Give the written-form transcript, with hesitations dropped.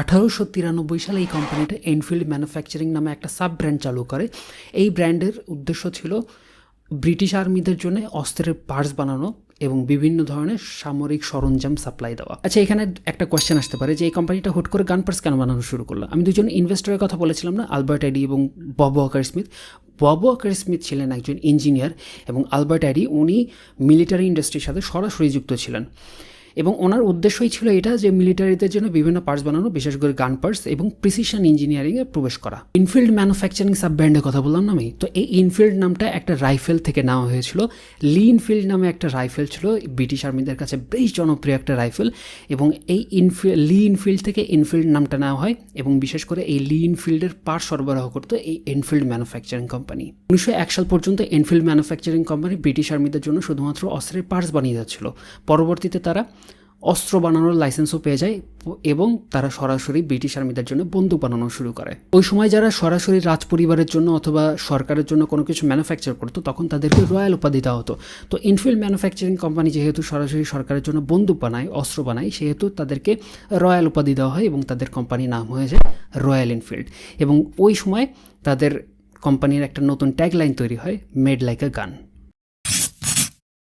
1893 সালে এই কোম্পানিটা এনফিল্ড ম্যানুফ্যাকচারিং নামে একটা সাব ব্র্যান্ড চালু করে। এই ব্র্যান্ডের উদ্দেশ্য ছিল ব্রিটিশ আর্মিদের জন্য অস্ত্রের পার্টস বানানো এবং বিভিন্ন ধরনের সামরিক সরঞ্জাম সাপ্লাই দেওয়া। আচ্ছা, এখানে একটা কোয়েশ্চেন আসতে পারে যে এই কোম্পানিটা হুট করে গান পার্টস কেন বানানো শুরু করলো? আমি দুজন ইনভেস্টরের কথা বলেছিলাম না, আলবার্ট এডি এবং Bob Walker Smith. Bob Walker Smith ছিলেন একজন ইঞ্জিনিয়ার এবং আলবার্ট এডি উনি মিলিটারি ইন্ডাস্ট্রির সাথে সরাসরি যুক্ত ছিলেন এবং ওনার উদ্দেশ্যই ছিল এটা যে মিলিটারিদের জন্য বিভিন্ন পার্টস বানানো, বিশেষ করে গান পার্টস এবং প্রিসিশন ইঞ্জিনিয়ারিংয়ে প্রবেশ করা। ইনফিল্ড ম্যানুফ্যাকচারিং সাব ব্র্যান্ডের কথা বললাম না আমি, তো এই ইনফিল্ড নামটা একটা রাইফেল থেকে নেওয়া হয়েছিল। লি ইনফিল্ড নামে একটা রাইফেল ছিল ব্রিটিশ আর্মিদের কাছে বেশ জনপ্রিয় একটা রাইফেল, এবং এই লি ইনফিল্ড থেকে ইনফিল্ড নামটা নেওয়া হয় এবং বিশেষ করে এই লি ইনফিল্ডের পার্ট সরবরাহ করতো এই এনফিল্ড ম্যানুফ্যাকচারিং কোম্পানি। 1901 সাল পর্যন্ত এনফিল্ড ম্যানুফ্যাকচারিং কোম্পানি ব্রিটিশ আর্মিদের জন্য শুধুমাত্র অস্ত্রের পার্টস বানিয়ে যাচ্ছিল। পরবর্তীতে তারা অস্ত্র বানানোর লাইসেন্সও পেয়ে যায় এবং তারা সরাসরি ব্রিটিশ আর্মিদের জন্য বন্দুক বানানো শুরু করে। ওই সময় যারা সরাসরি রাজ পরিবারের জন্য অথবা সরকারের জন্য কোনো কিছু ম্যানুফ্যাকচার করতো তখন তাদেরকে রয়্যাল উপাধি দেওয়া হতো। তো ইনফিল্ড ম্যানুফ্যাকচারিং কোম্পানি যেহেতু সরাসরি সরকারের জন্য বন্দুক বানায়, অস্ত্র বানায়, সেহেতু তাদেরকে রয়্যাল উপাধি দেওয়া হয় এবং তাদের কোম্পানির নাম হয়ে যায় রয়্যাল এনফিল্ড। এবং ওই সময় তাদের কোম্পানির একটা নতুন ট্যাগলাইন তৈরি হয়, মেড লাইক আ গান।